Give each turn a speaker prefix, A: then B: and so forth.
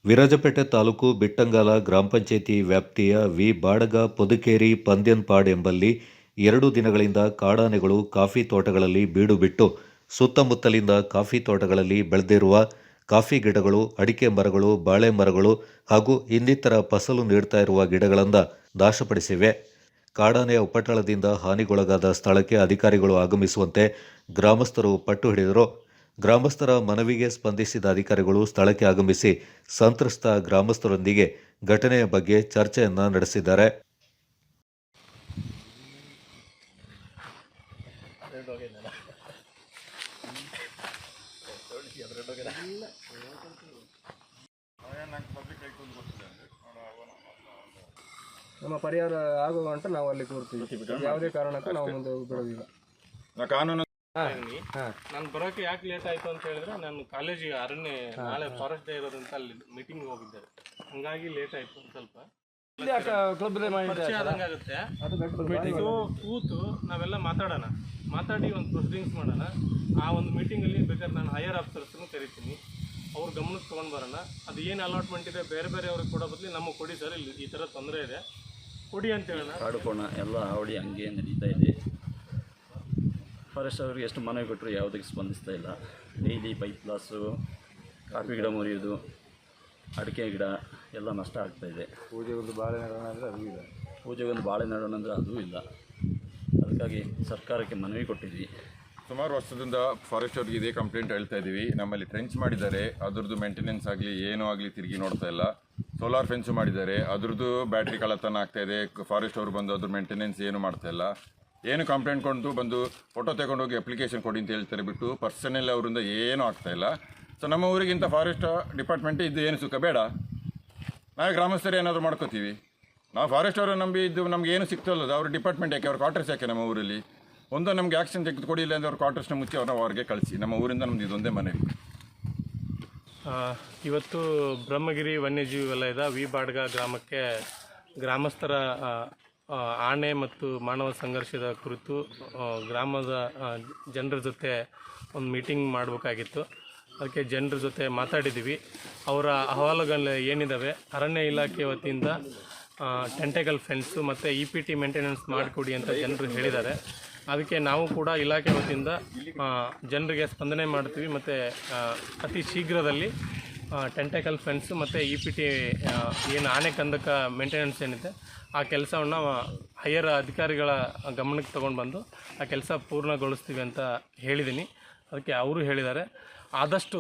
A: ವಿರಾಜಪೇಟೆ ತಾಲೂಕು ಬಿಟ್ಟಂಗಾಲ ಗ್ರಾಮ ಪಂಚಾಯಿತಿ ವ್ಯಾಪ್ತಿಯ ವಿ ಬಾಡಗ ಪುದುಕೇರಿ ಪಂದ್ಯನ್ಪಾಡ್ ಎಂಬಲ್ಲಿ 2 ದಿನಗಳಿಂದ ಕಾಡಾನೆಗಳು ಕಾಫಿ ತೋಟಗಳಲ್ಲಿ ಬೀಡು ಬಿಟ್ಟು ಸುತ್ತಮುತ್ತಲಿಂದ ಕಾಫಿ ತೋಟಗಳಲ್ಲಿ ಬೆಳೆದಿರುವ ಕಾಫಿ ಗಿಡಗಳು, ಅಡಿಕೆ ಮರಗಳು, ಬಾಳೆ ಮರಗಳು ಹಾಗೂ ಇನ್ನಿತರ ಫಸಲು ನೀಡ್ತಾ ಇರುವ ಗಿಡಗಳನ್ನು ನಾಶಪಡಿಸಿವೆ. ಕಾಡಾನೆಯ ಉಪಟಳದಿಂದ ಹಾನಿಗೊಳಗಾದ ಸ್ಥಳಕ್ಕೆ ಅಧಿಕಾರಿಗಳು ಆಗಮಿಸುವಂತೆ ಗ್ರಾಮಸ್ಥರು ಪಟ್ಟು ಹಿಡಿದರು. ಗ್ರಾಮಸ್ಥರ ಮನವಿಗೆ ಸ್ಪಂದಿಸಿದ ಅಧಿಕಾರಿಗಳು ಸ್ಥಳಕ್ಕೆ ಆಗಮಿಸಿ ಸಂತ್ರಸ್ತ ಗ್ರಾಮಸ್ಥರೊಂದಿಗೆ ಘಟನೆಯ ಬಗ್ಗೆ ಚರ್ಚೆಯನ್ನ ನಡೆಸಿದ್ದಾರೆ.
B: ನಮ್ಮ ಪರಿಹಾರ ಆಗುವಂತ ನಾವು ಅಲ್ಲಿ ಕೂರ್ತೀವಿ. ಯಾವುದೇ ಕಾರಣಕ್ಕೂ ನಾವು ಮುಂದೆ ಬಿಡೋದಿಲ್ಲ.
C: ಕಾನೂನು
D: ನಾನು ಬರೋಕೆ ಯಾಕೆ ಲೇಟ್ ಆಯಿತು ಅಂತ ಹೇಳಿದ್ರೆ ನಾನು ಕಾಲೇಜಿಗೆ ಅರಣ್ಯ ನಾಳೆ ಫಾರೆಸ್ಟ್ ಡೇ ಇರೋದಂತ ಅಲ್ಲಿ ಮೀಟಿಂಗ್ ಹೋಗಿದ್ದಾರೆ, ಹಂಗಾಗಿ ಲೇಟ್ ಆಯಿತು ಸ್ವಲ್ಪ ಪರಿಚಯ ಆದಂಗಾಗುತ್ತೆ. ಇದು ಕೂತು ನಾವೆಲ್ಲ ಮಾತಾಡಿ ಒಂದು ಪ್ರೊಸೀಡಿಂಗ್ಸ್ ಮಾಡೋಣ. ಆ ಒಂದು ಮೀಟಿಂಗಲ್ಲಿ ಬೇಕಾದ್ರೆ ನಾನು ಹೈಯರ್ ಆಫೀಸರ್ಸ್ನು ಕರಿತೀನಿ, ಅವ್ರ ಗಮನಕ್ಕೆ ತೊಗೊಂಡು ಬರೋಣ. ಅದು ಏನು ಅಲಾಟ್ಮೆಂಟ್ ಇದೆ ಬೇರೆ ಅವ್ರಿಗೆ ಕೊಡೋ ಬದಲು ನಮಗೆ ಕೊಡಿ ಸರ್, ಇಲ್ಲಿ ಈ ಥರ ತೊಂದರೆ ಇದೆ ಕೊಡಿ ಅಂತ ಹೇಳೋಣ.
E: ಕಾಡುಕೋಣ ಎಲ್ಲ ಅವಳಿ ಹಂಗೆ ನಡೀತಾ ಇದೆ. ಫಾರೆಸ್ಟ್ ಅವ್ರಿಗೆ ಎಷ್ಟು ಮನವಿ ಕೊಟ್ಟರು ಯಾವುದಕ್ಕೆ ಸ್ಪಂದಿಸ್ತಾ ಇಲ್ಲ. ಡೈಲಿ ಪೈಪ್ ಲಾಸು, ಕಾಫಿ ಗಿಡ ಮುರಿಯೋದು, ಅಡಿಕೆ ಗಿಡ ಎಲ್ಲ ನಷ್ಟ ಆಗ್ತಾಯಿದೆ.
B: ಪೂಜೆಗೊಂದು ಬಾಳೆ ನೆಡೋಣ ಅಂದರೆ ಅದು ಇಲ್ಲ.
E: ಪೂಜೆಗೊಂದು ಬಾಳೆ ನೆಡೋಣ ಅಂದರೆ ಅದೂ ಇಲ್ಲ. ಅದಕ್ಕಾಗಿ ಸರ್ಕಾರಕ್ಕೆ ಮನವಿ ಕೊಟ್ಟಿದ್ವಿ.
C: ಸುಮಾರು ವರ್ಷದಿಂದ ಫಾರೆಸ್ಟ್ ಅವ್ರಿಗೆ ಇದೇ ಕಂಪ್ಲೇಂಟ್ ಹೇಳ್ತಾ ಇದ್ದೀವಿ. ನಮ್ಮಲ್ಲಿ ಟ್ರೆಂಚ್ ಮಾಡಿದ್ದಾರೆ, ಅದ್ರದ್ದು ಮೇಂಟೆನೆನ್ಸ್ ಆಗಲಿ ಏನೂ ಆಗಲಿ ತಿರುಗಿ ನೋಡ್ತಾ ಇಲ್ಲ. ಸೋಲಾರ್ ಫೆನ್ಸು ಮಾಡಿದ್ದಾರೆ, ಅದ್ರದ್ದು ಬ್ಯಾಟ್ರಿ ಕಳ್ಳತನ ಆಗ್ತಾಯಿದೆ. ಫಾರೆಸ್ಟ್ ಅವರು ಬಂದು ಅದ್ರ ಮೇಂಟೆನೆನ್ಸ್ ಏನು ಮಾಡ್ತಾ ಇಲ್ಲ. ಏನು ಕಂಪ್ಲೇಂಟ್ ಬಂದು ಫೋಟೋ ತಗೊಂಡೋಗಿ ಅಪ್ಲಿಕೇಶನ್ ಕೊಡಿ ಅಂತ ಹೇಳ್ತಾರೆ ಬಿಟ್ಟು ಪರ್ಸನಲ್ ಅವರಿಂದ ಏನೂ ಆಗ್ತಾಯಿಲ್ಲ. ಸೊ ನಮ್ಮ ಊರಿಗಿಂತ ಫಾರೆಸ್ಟ್ ಡಿಪಾರ್ಟ್ಮೆಂಟ್ ಇದು ಏನು ಸುಖ ಬೇಡ. ನಾವೇ ಗ್ರಾಮಸ್ಥರು ಏನಾದರೂ ಮಾಡ್ಕೋತೀವಿ. ನಾವು ಫಾರೆಸ್ಟ್ ಅವರು ನಂಬಿ ಇದ್ದು ನಮ್ಗೆ ಏನು ಸಿಗ್ತಲ್ಲ, ಅವ್ರ ಡಿಪಾರ್ಟ್ಮೆಂಟ್ ಯಾಕೆ, ಅವ್ರ ಕ್ವಾರ್ಟರ್ಸ್ ಯಾಕೆ ನಮ್ಮ ಊರಲ್ಲಿ ಒಂದು ನಮಗೆ ಆ್ಯಕ್ಷನ್ ತೆಗೆದುಕೊಡಿಲ್ಲ ಅಂದರೆ ಅವ್ರ ಕ್ವಾರ್ಟರ್ಸ್ನ ಮುಚ್ಚಿ ಅವ್ರಿಗೆ ಕಳಿಸಿ. ನಮ್ಮ ಊರಿಂದ ನಮ್ದು ಇದೊಂದೇ ಮನವಿ.
D: ಇವತ್ತು ಬ್ರಹ್ಮಗಿರಿ ವನ್ಯಜೀವಿ ವಲಯದ ವಿ ಬಾಡ್ಗ ಗ್ರಾಮಕ್ಕೆ ಗ್ರಾಮಸ್ಥರ ಆನೆ ಮತ್ತು ಮಾನವ ಸಂಘರ್ಷದ ಕುರಿತು ಗ್ರಾಮದ ಜನರ ಜೊತೆ ಒಂದು ಮೀಟಿಂಗ್ ಮಾಡಬೇಕಾಗಿತ್ತು. ಅದಕ್ಕೆ ಜನರ ಜೊತೆ ಮಾತಾಡಿದ್ದೀವಿ. ಅವರ ಅಹವಾಲುಗಳು ಏನಿದ್ದಾವೆ, ಅರಣ್ಯ ಇಲಾಖೆ ವತಿಯಿಂದ ಟೆಂಟೆಕಲ್ ಫೆನ್ಸು ಮತ್ತು EPT ಮೇಂಟೆನೆನ್ಸ್ ಮಾಡಿಕೊಡಿ ಅಂತ ಜನರು ಹೇಳಿದ್ದಾರೆ. ಅದಕ್ಕೆ ನಾವು ಕೂಡ ಇಲಾಖೆ ವತಿಯಿಂದ ಜನರಿಗೆ ಸ್ಪಂದನೆ ಮಾಡ್ತೀವಿ ಮತ್ತು ಅತಿ ಶೀಘ್ರದಲ್ಲಿ ಟೆಂಟೆಕಲ್ ಫೆನ್ಸು ಮತ್ತು EPT ಏನು ಆನೆ ಕಂದಕ ಮೇಂಟೆನೆನ್ಸ್ ಏನಿದೆ ಆ ಕೆಲಸವನ್ನು ಹೈಯರ್ ಅಧಿಕಾರಿಗಳ ಗಮನಕ್ಕೆ ತೊಗೊಂಡು ಬಂದು ಆ ಕೆಲಸ ಪೂರ್ಣಗೊಳಿಸ್ತೀವಿ ಅಂತ ಹೇಳಿದ್ದೀನಿ. ಅದಕ್ಕೆ ಅವರು ಹೇಳಿದ್ದಾರೆ ಆದಷ್ಟು